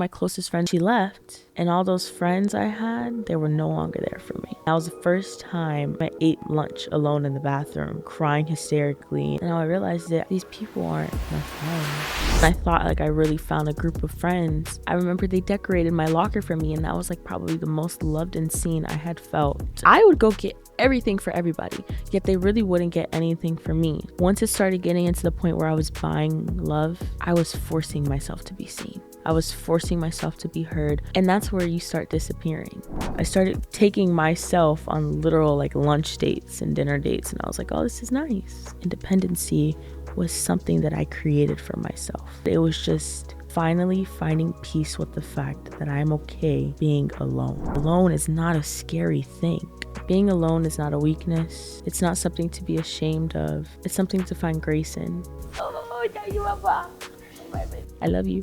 my closest friends, she left, and all those friends I had, they were no longer there for me. That was the first time I ate lunch alone in the bathroom, crying hysterically. And now I realized that these people aren't my friends. I thought like I really found a group of friends. I remember they decorated my locker for me, and that was like probably the most loved and seen I had felt. I would go get everything for everybody, yet they really wouldn't get anything for me. Once it started getting into the point where I was buying love, I was forcing myself to be seen. I was forcing myself to be heard, and that's where you start disappearing. I started taking myself on literal like lunch dates and dinner dates, and I was like, oh, this is nice. Independency was something that I created for myself. It was just finally finding peace with the fact that I'm okay being alone. Alone is not a scary thing. Being alone is not a weakness. It's not something to be ashamed of. It's something to find grace in. Oh, thank you, Papa. I love you.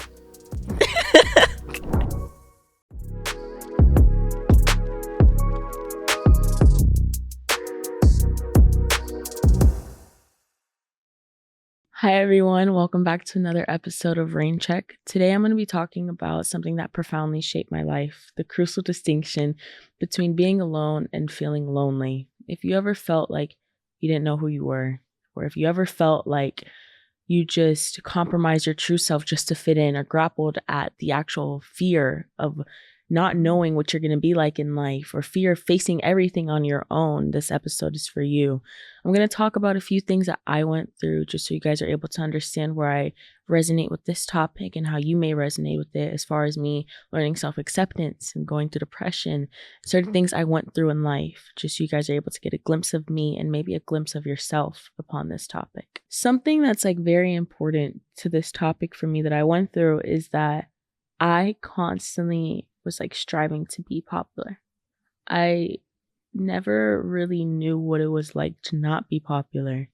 Hi everyone, welcome back to another episode of Rain Check. Today I'm going to be talking about something that profoundly shaped my life, the crucial distinction between being alone and feeling lonely. If you ever felt like you didn't know who you were, or if you ever felt like you just compromised your true self just to fit in, or grappled at the actual fear of not knowing what you're going to be like in life, or fear of facing everything on your own, this episode is for you. I'm going to talk about a few things that I went through just so you guys are able to understand where I resonate with this topic and how you may resonate with it, as far as me learning self-acceptance and going through depression, certain things I went through in life, just so you guys are able to get a glimpse of me and maybe a glimpse of yourself upon this topic. Something that's like very important to this topic for me that I went through is that I constantly was like striving to be popular. I never really knew what it was like to not be popular,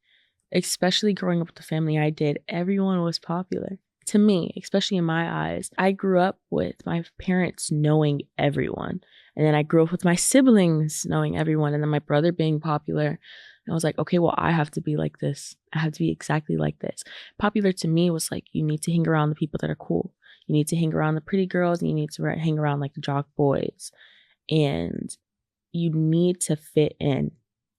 especially growing up with the family I did. Everyone was popular to me, especially in my eyes. I grew up with my parents knowing everyone, and then I grew up with my siblings knowing everyone, and then my brother being popular. And I was like, okay, well, I have to be like this. I have to be exactly like this. Popular to me was like, you need to hang around the people that are cool. You need to hang around the pretty girls, and you need to hang around like the jock boys. And you need to fit in.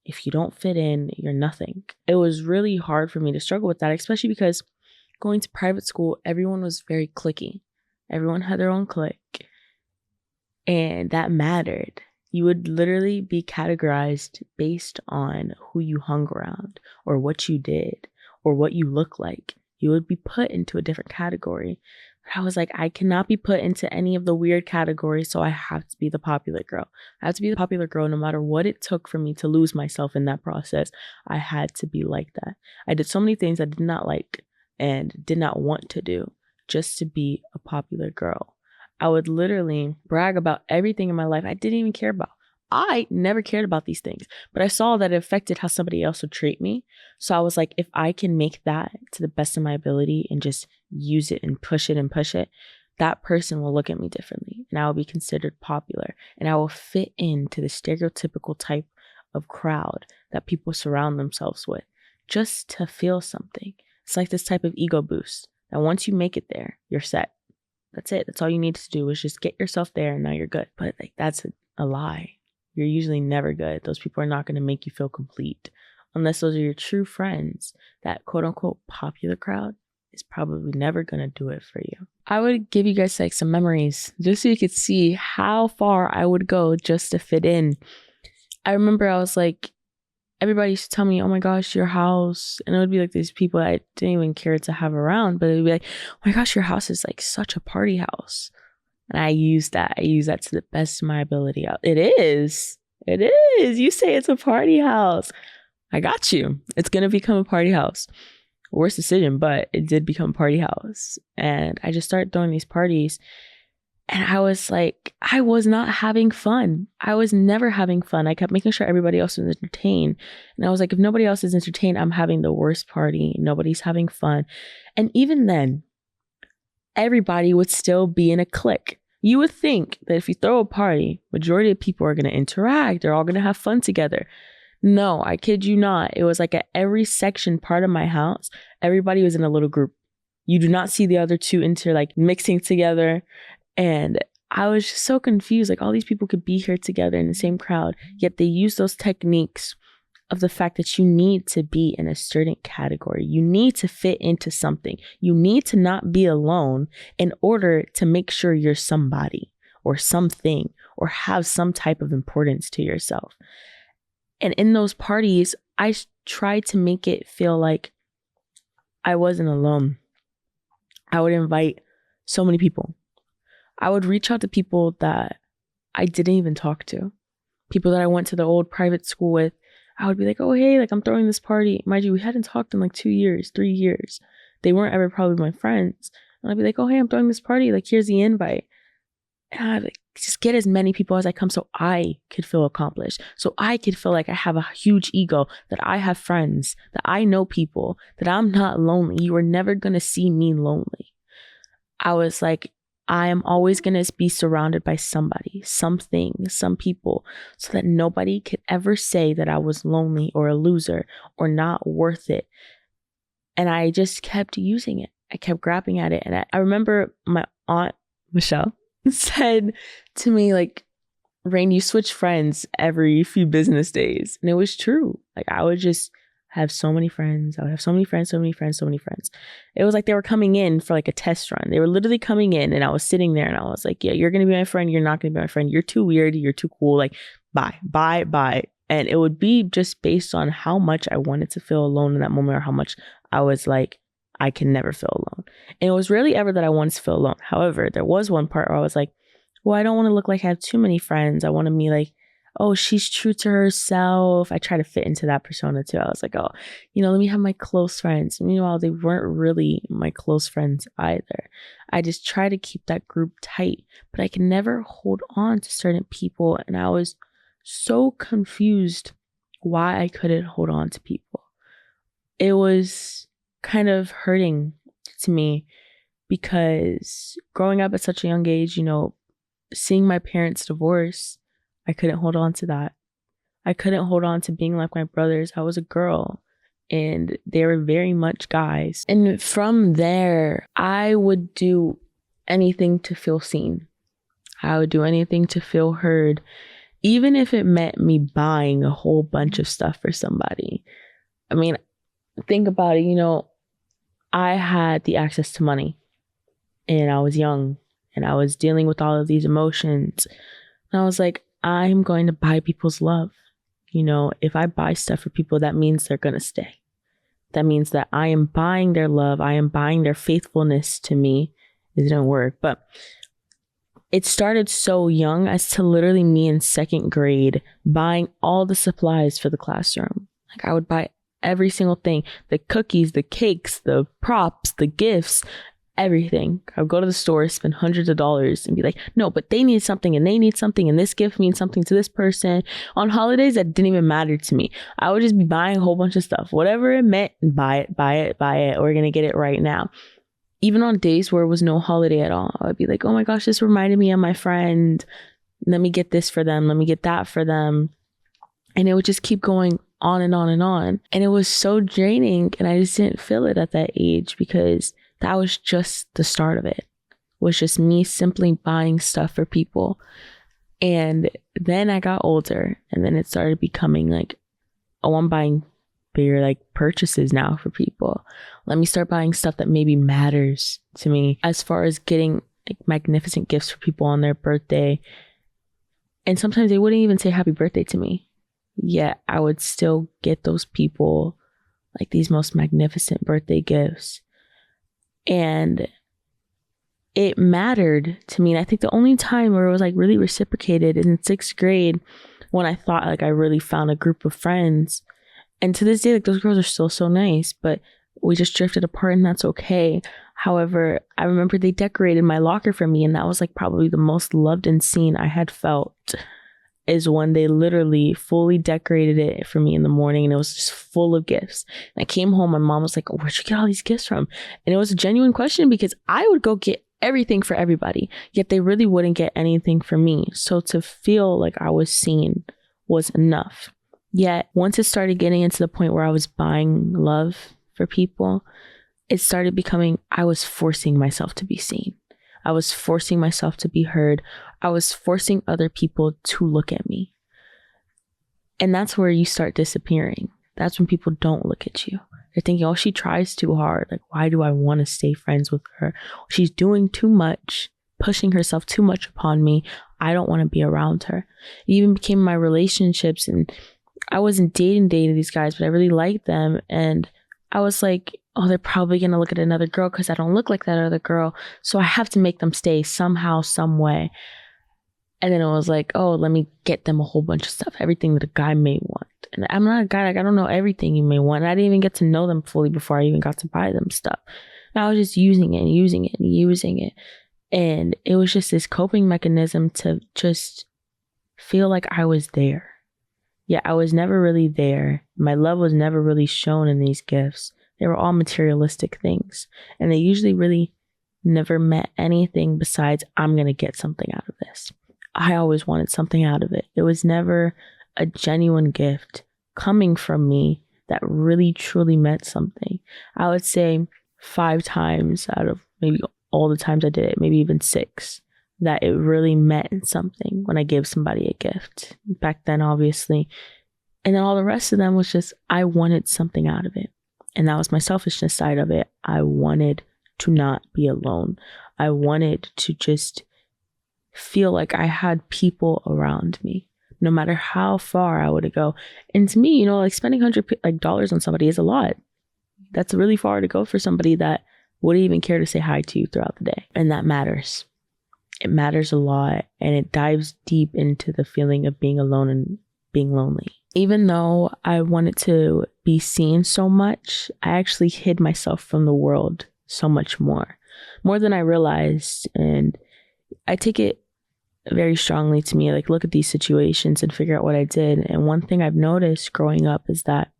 If you don't fit in, you're nothing. It was really hard for me to struggle with that, especially because going to private school, everyone was very cliquey. Everyone had their own clique. And that mattered. You would literally be categorized based on who you hung around, or what you did, or what you look like. You would be put into a different category. I was like, I cannot be put into any of the weird categories, so I have to be the popular girl. I have to be the popular girl no matter what it took for me to lose myself in that process. I had to be like that. I did so many things I did not like and did not want to do just to be a popular girl. I would literally brag about everything in my life I didn't even care about. I never cared about these things, but I saw that it affected how somebody else would treat me. So I was like, if I can make that to the best of my ability and just use it and push it, that person will look at me differently, and I will be considered popular, and I will fit into the stereotypical type of crowd that people surround themselves with just to feel something. It's like this type of ego boost that once you make it there, you're set. That's it. That's all you need to do is just get yourself there, and now you're good. But like, that's a lie. You're usually never good. Those people are not going to make you feel complete unless those are your true friends. That quote unquote popular crowd is probably never going to do it for you. I would give you guys like some memories just so you could see how far I would go just to fit in. I remember I was like, everybody used to tell me, oh my gosh, your house. And it would be like these people I didn't even care to have around, but it would be like, oh my gosh, your house is like such a party house. And I use that to the best of my ability. It is. You say it's a party house. I got you. It's going to become a party house. Worst decision, but it did become a party house. And I just started throwing these parties. And I was like, I was not having fun. I was never having fun. I kept making sure everybody else was entertained. And I was like, if nobody else is entertained, I'm having the worst party. Nobody's having fun. And even then, everybody would still be in a clique. You would think that if you throw a party, majority of people are going to interact. They're all going to have fun together. No, I kid you not. It was like at every section part of my house, everybody was in a little group. You do not see the other two mixing together. And I was just so confused. Like, all these people could be here together in the same crowd, yet they use those techniques of the fact that you need to be in a certain category. You need to fit into something. You need to not be alone in order to make sure you're somebody or something or have some type of importance to yourself. And in those parties, I tried to make it feel like I wasn't alone. I would invite so many people. I would reach out to people that I didn't even talk to. People that I went to the old private school with. I would be like, oh, hey, like I'm throwing this party. Mind you, we hadn't talked in like 2 years, 3 years. They weren't ever probably my friends. And I'd be like, oh, hey, I'm throwing this party. Like, here's the invite. And I'd like, just get as many people as I come so I could feel accomplished. So I could feel like I have a huge ego, that I have friends, that I know people, that I'm not lonely. You are never going to see me lonely. I was like, I am always going to be surrounded by somebody, something, some people, so that nobody could ever say that I was lonely or a loser or not worth it. And I just kept using it. I kept grabbing at it. And I remember my aunt, Michelle, said to me, like, Rain, you switch friends every few business days. And it was true. Like, I would just have so many friends. I would have so many friends, so many friends, so many friends. It was like they were coming in for like a test run. They were literally coming in and I was sitting there and I was like, yeah, you're going to be my friend. You're not going to be my friend. You're too weird. You're too cool. Like, bye. And it would be just based on how much I wanted to feel alone in that moment, or how much I was like, I can never feel alone. And it was rarely ever that I wanted to feel alone. However, there was one part where I was like, well, I don't want to look like I have too many friends. I want to be like, oh, she's true to herself. I try to fit into that persona too. I was like, oh, let me have my close friends. Meanwhile, they weren't really my close friends either. I just try to keep that group tight, but I can never hold on to certain people. And I was so confused why I couldn't hold on to people. It was kind of hurting to me because growing up at such a young age, seeing my parents divorce, I couldn't hold on to that. I couldn't hold on to being like my brothers. I was a girl and they were very much guys. And from there, I would do anything to feel seen. I would do anything to feel heard, even if it meant me buying a whole bunch of stuff for somebody. I mean, think about it, I had the access to money and I was young and I was dealing with all of these emotions. And I was like, I'm going to buy people's love. If I buy stuff for people, that means they're going to stay. That means that I am buying their love. I am buying their faithfulness to me. It didn't work, but it started so young as to literally me in second grade buying all the supplies for the classroom. Like, I would buy every single thing, the cookies, the cakes, the props, the gifts, everything. I would go to the store, spend hundreds of dollars and be like, no, but they need something and they need something and this gift means something to this person. On holidays, that didn't even matter to me. I would just be buying a whole bunch of stuff, whatever it meant, buy it. We're going to get it right now. Even on days where it was no holiday at all, I would be like, oh my gosh, this reminded me of my friend. Let me get this for them. Let me get that for them. And it would just keep going on and on and on. And it was so draining. And I just didn't feel it at that age because that was just the start of it. Was just me simply buying stuff for people. And then I got older and then it started becoming like, oh, I'm buying bigger like purchases now for people. Let me start buying stuff that maybe matters to me, as far as getting like magnificent gifts for people on their birthday. And sometimes they wouldn't even say happy birthday to me. Yet I would still get those people like these most magnificent birthday gifts. And it mattered to me. And I think the only time where it was like really reciprocated is in sixth grade, when I thought like I really found a group of friends. And to this day, like those girls are still so nice, but we just drifted apart and that's okay. However, I remember they decorated my locker for me, and that was like probably the most loved and seen I had felt, is when they literally fully decorated it for me in the morning, and it was just full of gifts. And I came home, my mom was like, oh, where'd you get all these gifts from? And it was a genuine question because I would go get everything for everybody, yet they really wouldn't get anything for me. So to feel like I was seen was enough. Yet once it started getting into the point where I was buying love for people, it started becoming, I was forcing myself to be seen. I was forcing myself to be heard. I was forcing other people to look at me. And that's where you start disappearing. That's when people don't look at you. They're thinking, oh, she tries too hard. Like, why do I want to stay friends with her? She's doing too much, pushing herself too much upon me. I don't want to be around her. It even became my relationships, and I wasn't dating these guys, but I really liked them. And I was like, oh, they're probably going to look at another girl because I don't look like that other girl. So I have to make them stay somehow, some way. And then it was like, oh, let me get them a whole bunch of stuff, everything that a guy may want. And I'm not a guy, like I don't know everything you may want. And I didn't even get to know them fully before I even got to buy them stuff. And I was just using it and using it and using it. And it was just this coping mechanism to just feel like I was there. Yeah, I was never really there. My love was never really shown in these gifts. They were all materialistic things. And they usually really never meant anything besides, I'm going to get something out of this. I always wanted something out of it. It was never a genuine gift coming from me that really truly meant something. I would say 5 times out of maybe all the times I did it, maybe even 6, that it really meant something when I gave somebody a gift. Back then, obviously. And then all the rest of them was just, I wanted something out of it. And that was my selfishness side of it. I wanted to not be alone. I wanted to just feel like I had people around me, no matter how far I would go. And to me, like spending $100 on somebody is a lot. That's really far to go for somebody that wouldn't even care to say hi to you throughout the day. And that matters. It matters a lot. And it dives deep into the feeling of being alone and being lonely. Even though I wanted to be seen so much, I actually hid myself from the world so much more than I realized. And I take it very strongly to me, like look at these situations and figure out what I did. And one thing I've noticed growing up is that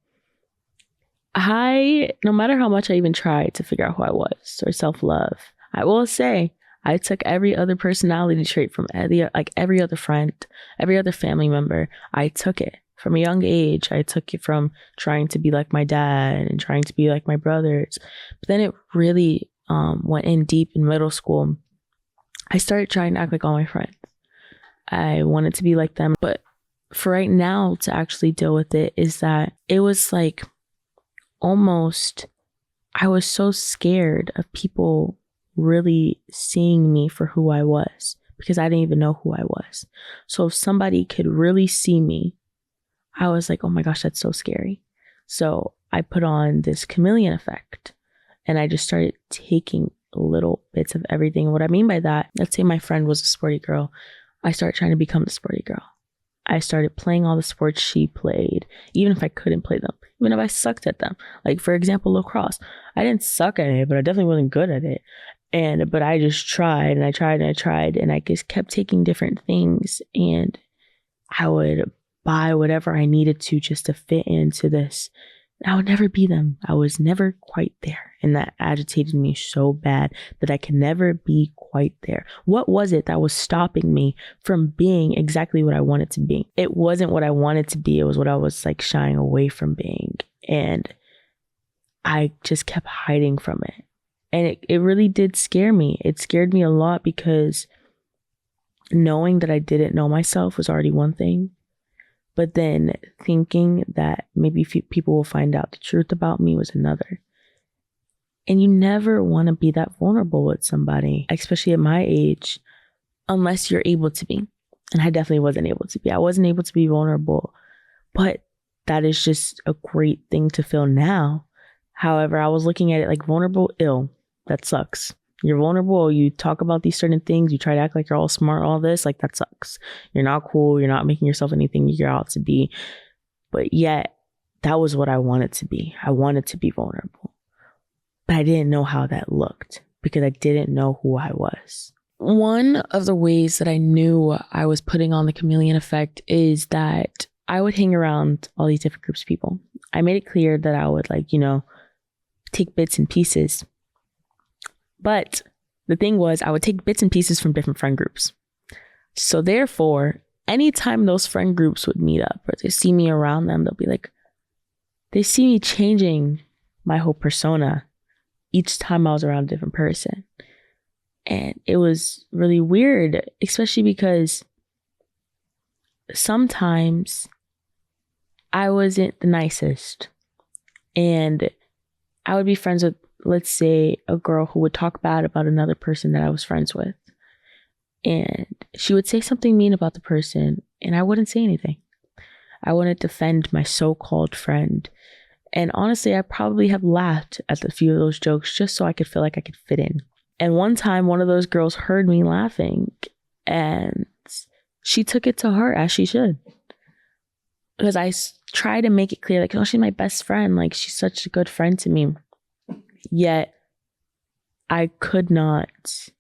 no matter how much I even tried to figure out who I was or self-love, I will say I took every other personality trait from every other friend, every other family member. I took it from a young age. I took it from trying to be like my dad and trying to be like my brothers. But then it really went in deep in middle school. I started trying to act like all my friends. I wanted to be like them. But for right now to actually deal with it is that it was like almost, I was so scared of people really seeing me for who I was because I didn't even know who I was. So if somebody could really see me, I was like, oh my gosh, that's so scary. So I put on this chameleon effect and I just started taking little bits of everything. And what I mean by that, let's say my friend was a sporty girl. I started trying to become the sporty girl. I started playing all the sports she played, even if I couldn't play them, even if I sucked at them. Like, for example, lacrosse. I didn't suck at it, but I definitely wasn't good at it. But I just tried and I tried and I tried, and I just kept taking different things, and I would buy whatever I needed to just to fit into this. I would never be them. I was never quite there. And that agitated me so bad that I could never be quite there. What was it that was stopping me from being exactly what I wanted to be? It wasn't what I wanted to be. It was what I was like shying away from being. And I just kept hiding from it. And it really did scare me. It scared me a lot because knowing that I didn't know myself was already one thing. But then thinking that maybe people will find out the truth about me was another. And you never want to be that vulnerable with somebody, especially at my age, unless you're able to be. And I definitely wasn't able to be. I wasn't able to be vulnerable. But that is just a great thing to feel now. However, I was looking at it like vulnerable, ill. That sucks. You're vulnerable, you talk about these certain things, you try to act like you're all smart, all this, like that sucks. You're not cool, you're not making yourself anything you're out to be. But yet, that was what I wanted to be. I wanted to be vulnerable. But I didn't know how that looked because I didn't know who I was. One of the ways that I knew I was putting on the chameleon effect is that I would hang around all these different groups of people. I made it clear that I would take bits and pieces. But the thing was, I would take bits and pieces from different friend groups. So therefore, anytime those friend groups would meet up or they see me around them, they'll be like, they see me changing my whole persona each time I was around a different person. And it was really weird, especially because sometimes I wasn't the nicest. And I would be friends with, let's say, a girl who would talk bad about another person that I was friends with. And she would say something mean about the person, and I wouldn't say anything. I wouldn't defend my so-called friend. And honestly, I probably have laughed at a few of those jokes just so I could feel like I could fit in. And one time, one of those girls heard me laughing, and she took it to heart, as she should. Because I try to make it clear, like, oh, she's my best friend. Like, she's such a good friend to me. Yet, I could not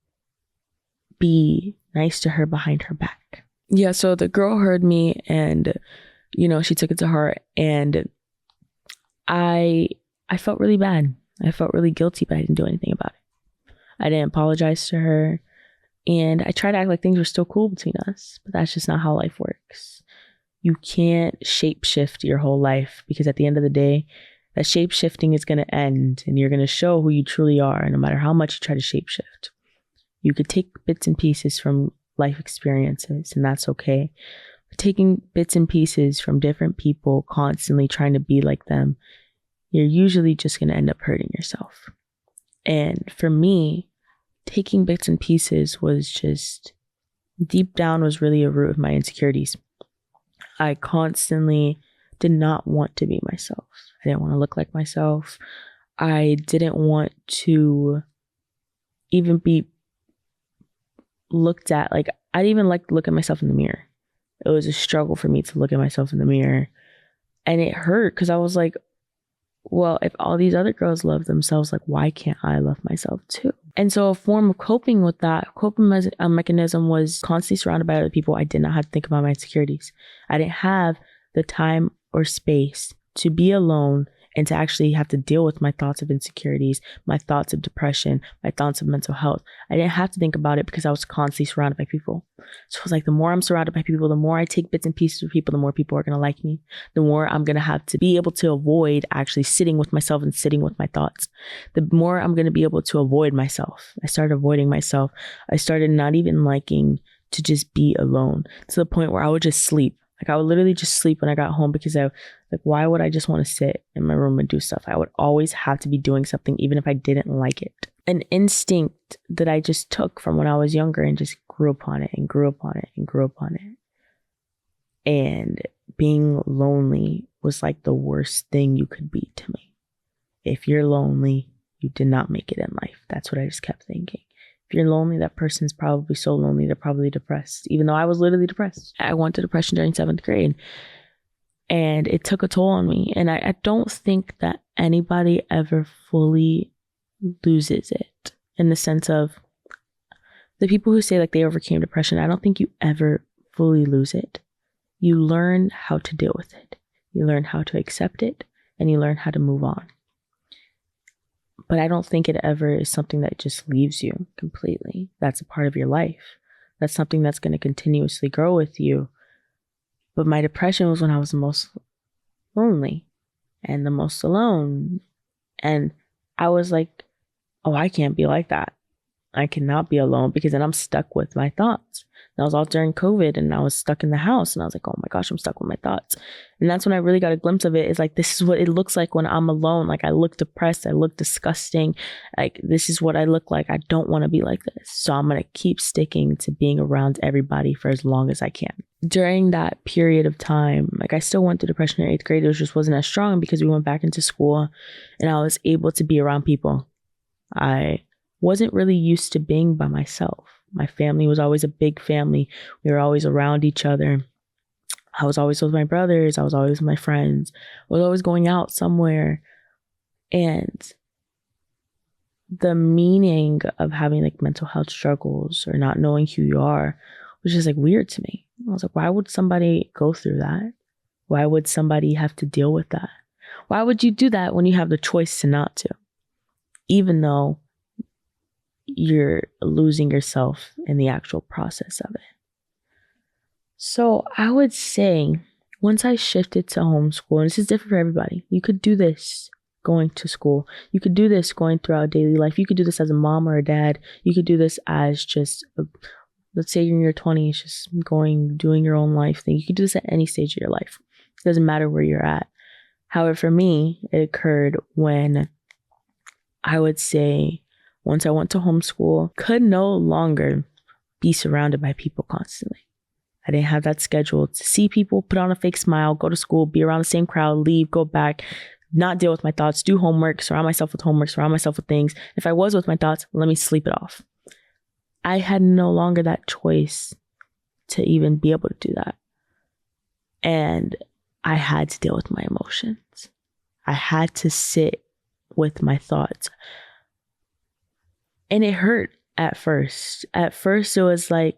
be nice to her behind her back. Yeah, so the girl heard me, and, she took it to heart. And I felt really bad. I felt really guilty, but I didn't do anything about it. I didn't apologize to her. And I tried to act like things were still cool between us, but that's just not how life works. You can't shapeshift your whole life, because at the end of the day, that shapeshifting is going to end, and you're going to show who you truly are, no matter how much you try to shapeshift. You could take bits and pieces from life experiences, and that's okay. But taking bits and pieces from different people, constantly trying to be like them, you're usually just going to end up hurting yourself. And for me, taking bits and pieces was just, deep down, was really a root of my insecurities. I constantly did not want to be myself. I didn't want to look like myself. I didn't want to even be looked at. Like, I didn't even like to look at myself in the mirror. It was a struggle for me to look at myself in the mirror. And it hurt, because I was like, well, if all these other girls love themselves, like, why can't I love myself too? And so a form of coping with that, mechanism was constantly surrounded by other people. I did not have to think about my insecurities. I didn't have the time or space to be alone and to actually have to deal with my thoughts of insecurities, my thoughts of depression, my thoughts of mental health. I didn't have to think about it because I was constantly surrounded by people. So it was like, the more I'm surrounded by people, the more I take bits and pieces of people, the more people are going to like me. The more I'm going to have to be able to avoid actually sitting with myself and sitting with my thoughts. The more I'm going to be able to avoid myself. I started avoiding myself. I started not even liking to just be alone, to the point where I would just sleep. Like, I would literally just sleep when I got home, because why would I just want to sit in my room and do stuff? I would always have to be doing something, even if I didn't like it. An instinct that I just took from when I was younger and just grew upon it and grew upon it and grew upon it. And being lonely was like the worst thing you could be to me. If you're lonely, you did not make it in life. That's what I just kept thinking. If you're lonely, that person's probably so lonely, they're probably depressed. Even though I was literally depressed. I went to depression during 7th grade. And it took a toll on me. And I don't think that anybody ever fully loses it, in the sense of the people who say like they overcame depression. I don't think you ever fully lose it. You learn how to deal with it. You learn how to accept it, and you learn how to move on. But I don't think it ever is something that just leaves you completely. That's a part of your life. That's something that's going to continuously grow with you. But my depression was when I was the most lonely and the most alone. And I was like, oh, I can't be like that. I cannot be alone, because then I'm stuck with my thoughts. And that was all during COVID, and I was stuck in the house, and I was like, oh my gosh, I'm stuck with my thoughts. And that's when I really got a glimpse of it. Is like, this is what it looks like when I'm alone. Like, I look depressed. I look disgusting. Like, this is what I look like. I don't want to be like this. So I'm going to keep sticking to being around everybody for as long as I can. During that period of time, like, I still went through depression in 8th grade. It just wasn't as strong because we went back into school, and I was able to be around people. I wasn't really used to being by myself. My family was always a big family. We were always around each other. I was always with my brothers. I was always with my friends. I was always going out somewhere. And the meaning of having like mental health struggles or not knowing who you are was just like weird to me. I was like, why would somebody go through that? Why would somebody have to deal with that? Why would you do that when you have the choice to not to? Even though you're losing yourself in the actual process of it. So I would say, once I shifted to homeschool, and this is different for everybody, you could do this going to school. You could do this going throughout daily life. You could do this as a mom or a dad. You could do this as just, let's say you're in your 20s, just doing your own life thing. You could do this at any stage of your life. It doesn't matter where you're at. However, for me, it occurred when I would say once I went to homeschool, could no longer be surrounded by people constantly. I didn't have that schedule to see people, put on a fake smile, go to school, be around the same crowd, leave, go back, not deal with my thoughts, do homework, surround myself with homework, surround myself with things. If I was with my thoughts, let me sleep it off. I had no longer that choice to even be able to do that. And I had to deal with my emotions. I had to sit with my thoughts. And it hurt at first. At first, it was like,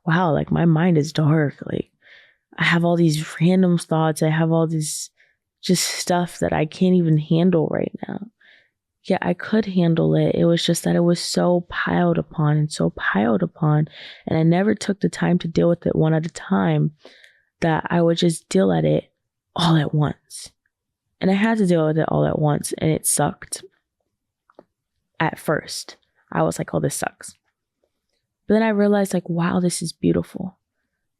wow, like my mind is dark. Like I have all these random thoughts. I have all this just stuff that I can't even handle right now. Yeah, I could handle it. It was just that it was so piled upon. And I never took the time to deal with it one at a time, that I would just deal at it all at once. And I had to deal with it all at once, and it sucked. At first, I was like, oh, this sucks. But then I realized, like, wow, this is beautiful.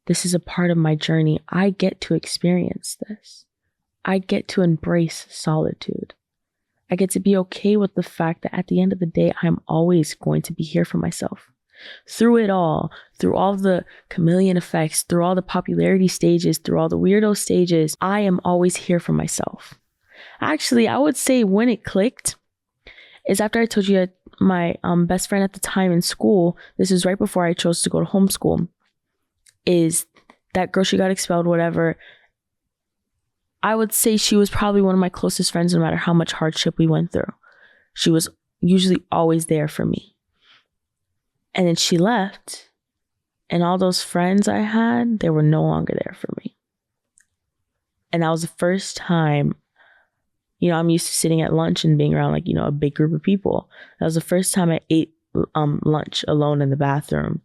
This is a part of my journey. I get to experience this. I get to embrace solitude. I get to be okay with the fact that at the end of the day, I'm always going to be here for myself. Through it all, through all the chameleon effects, through all the popularity stages, through all the weirdo stages, I am always here for myself. Actually, I would say when it clicked is after I told you my best friend at the time in school, this is right before I chose to go to homeschool, is that girl, she got expelled, whatever. I would say she was probably one of my closest friends, no matter how much hardship we went through. She was usually always there for me. And then she left, and all those friends I had, they were no longer there for me. And that was the first time, I'm used to sitting at lunch and being around like, a big group of people. That was the first time I ate lunch alone in the bathroom.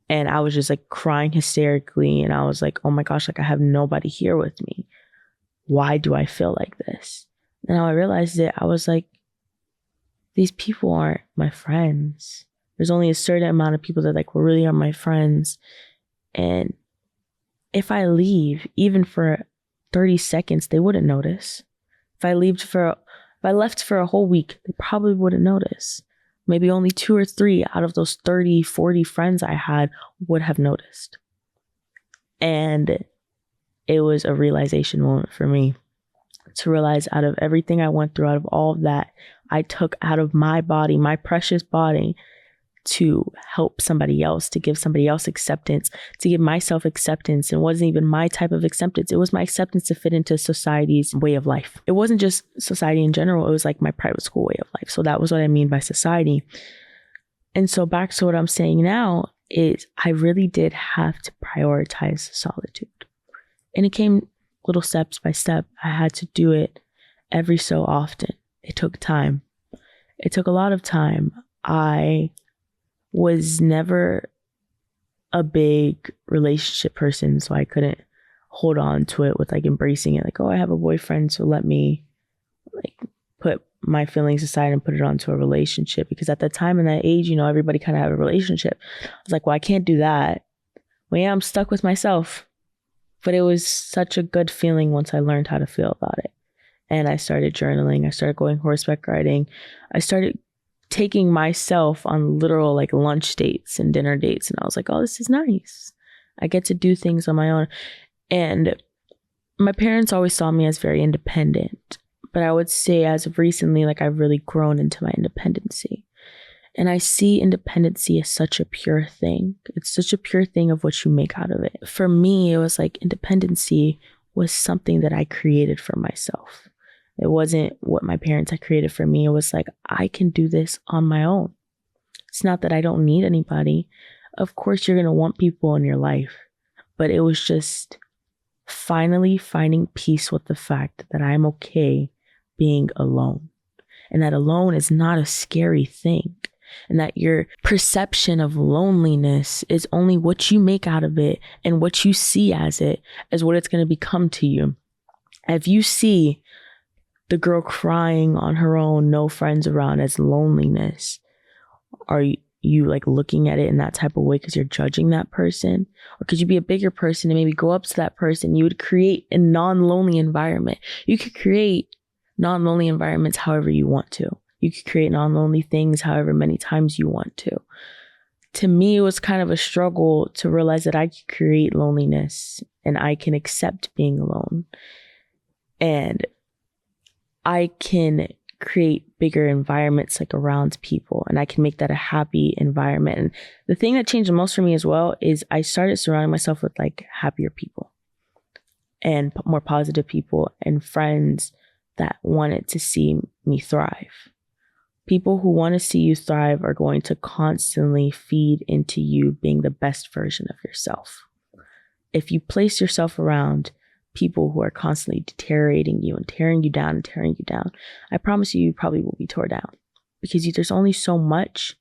And I was just like crying hysterically. And I was like, oh my gosh, like I have nobody here with me. Why do I feel like this? And now I realized it. I was like, these people aren't my friends. There's only a certain amount of people that like really are my friends. And if I leave, even for 30 seconds, they wouldn't notice. If I left for a whole week, they probably wouldn't notice. Maybe only 2 or 3 out of those 30, 40 friends I had would have noticed. And it was a realization moment for me to realize, out of everything I went through, out of all of that, I took out of my body, my precious body, to help somebody else, to give somebody else acceptance, to give myself acceptance. It wasn't even my type of acceptance. It was my acceptance to fit into society's way of life. It wasn't just society in general. It was like my private school way of life. So that was what I mean by society. And so back to what I'm saying now is I really did have to prioritize solitude. And it came little steps by step. I had to do it every so often. It took time. It took a lot of time. I was never a big relationship person, so I couldn't hold on to it with like embracing it. Like, oh, I have a boyfriend, so let me like put my feelings aside and put it onto a relationship. Because at that time and that age, everybody kind of had a relationship. I was like, well, I can't do that. Well, yeah, I'm stuck with myself. But it was such a good feeling once I learned how to feel about it. And I started journaling. I started going horseback riding. I started taking myself on literal like lunch dates and dinner dates. And I was like, oh, this is nice. I get to do things on my own. And my parents always saw me as very independent. But I would say as of recently, like I've really grown into my independency. And I see independency as such a pure thing. It's such a pure thing of what you make out of it. For me, it was like independency was something that I created for myself. It wasn't what my parents had created for me. It was like, I can do this on my own. It's not that I don't need anybody. Of course, you're going to want people in your life. But it was just finally finding peace with the fact that I'm okay being alone. And that alone is not a scary thing. And that your perception of loneliness is only what you make out of it, and what you see as it is what it's going to become to you. If you see the girl crying on her own, no friends around, as loneliness? Are you like looking at it in that type of way because you're judging that person? Or could you be a bigger person and maybe go up to that person? You would create a non-lonely environment. You could create non-lonely environments however you want to. You could create non-lonely things however many times you want to. To me, it was kind of a struggle to realize that I could create loneliness and I can accept being alone. And I can create bigger environments like around people, and I can make that a happy environment. And the thing that changed the most for me as well is I started surrounding myself with like happier people and more positive people and friends that wanted to see me thrive. People who want to see you thrive are going to constantly feed into you being the best version of yourself. If you place yourself around people who are constantly deteriorating you and tearing you down, I promise you probably will be torn down, because there's only so much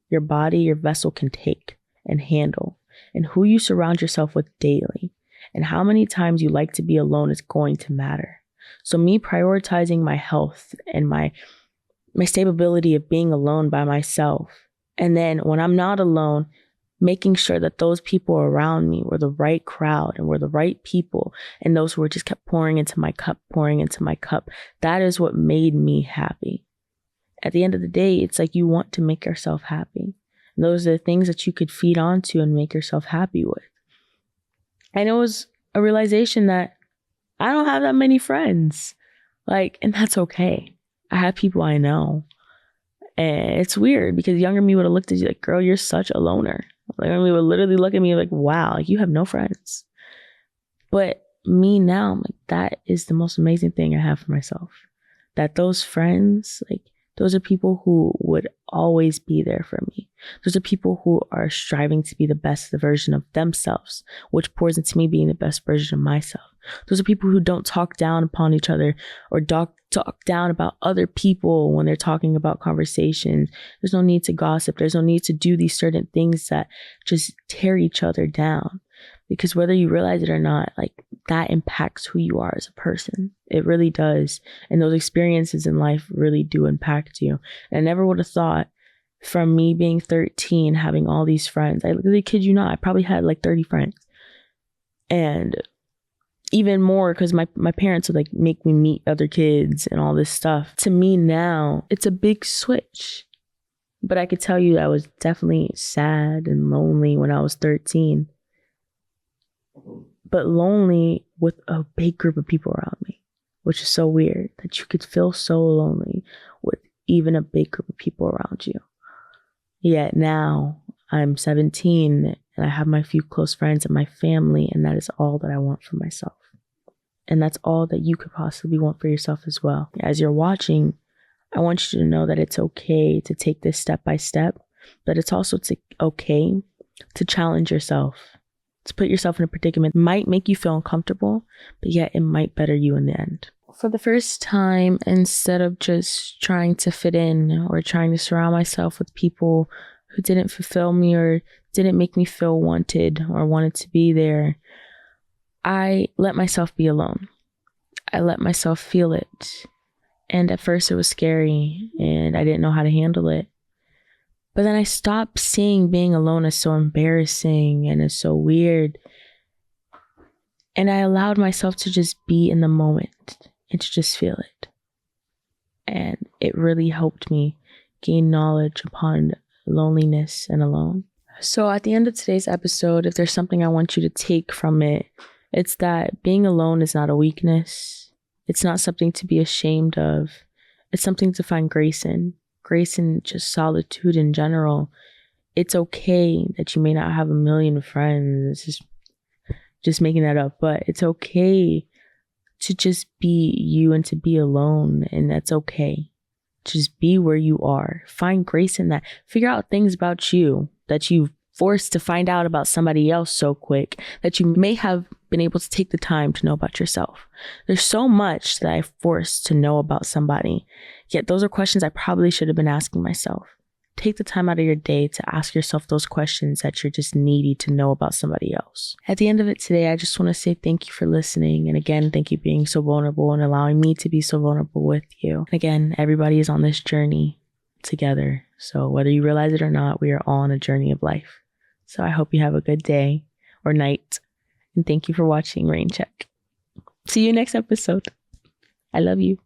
your body, your vessel can take and handle. And who you surround yourself with daily and how many times you like to be alone is going to matter. So me prioritizing my health and my stability of being alone by myself, and then when I'm not alone, making sure that those people around me were the right crowd and were the right people, and those who were just kept pouring into my cup. That is what made me happy. At the end of the day, it's like you want to make yourself happy. And those are the things that you could feed onto and make yourself happy with. And it was a realization that I don't have that many friends. And that's okay. I have people I know. And it's weird because younger me would have looked at you like, girl, you're such a loner. And we would literally look at me like, wow, you have no friends. But me now, I'm like, that is the most amazing thing I have for myself. That those friends, those are people who would always be there for me. Those are people who are striving to be the best version of themselves, which pours into me being the best version of myself. Those are people who don't talk down upon each other or talk down about other people when they're talking about conversations. There's no need to gossip. There's no need to do these certain things that just tear each other down. Because whether you realize it or not, that impacts who you are as a person. It really does. And those experiences in life really do impact you. And I never would have thought, from me being 13, having all these friends, I really kid you not, I probably had 30 friends. And even more because my parents would make me meet other kids and all this stuff. To me now, it's a big switch. But I could tell you I was definitely sad and lonely when I was 13. But lonely with a big group of people around me, which is so weird that you could feel so lonely with even a big group of people around you. Yet now I'm 17 and I have my few close friends and my family, and that is all that I want for myself. And that's all that you could possibly want for yourself as well. As you're watching, I want you to know that it's okay to take this step by step, but it's also okay to challenge yourself. To put yourself in a predicament might make you feel uncomfortable, but yet it might better you in the end. For the first time, instead of just trying to fit in or trying to surround myself with people who didn't fulfill me or didn't make me feel wanted or wanted to be there, I let myself be alone. I let myself feel it. And at first it was scary and I didn't know how to handle it. But then I stopped seeing being alone as so embarrassing and as so weird. And I allowed myself to just be in the moment and to just feel it. And it really helped me gain knowledge upon loneliness and alone. So at the end of today's episode, if there's something I want you to take from it, it's that being alone is not a weakness. It's not something to be ashamed of. It's something to find grace in. Grace in just solitude in general. It's okay that you may not have a million friends. It's just making that up. But it's okay to just be you and to be alone. And that's okay. Just be where you are. Find grace in that. Figure out things about you that you've forced to find out about somebody else so quick that you may have been able to take the time to know about yourself. There's so much that I forced to know about somebody, yet those are questions I probably should have been asking myself. Take the time out of your day to ask yourself those questions that you're just needy to know about somebody else. At the end of it today, I just want to say thank you for listening. And again, thank you for being so vulnerable and allowing me to be so vulnerable with you. And again, everybody is on this journey together. So whether you realize it or not, we are all on a journey of life. So I hope you have a good day or night. And thank you for watching Rain Check. See you next episode. I love you.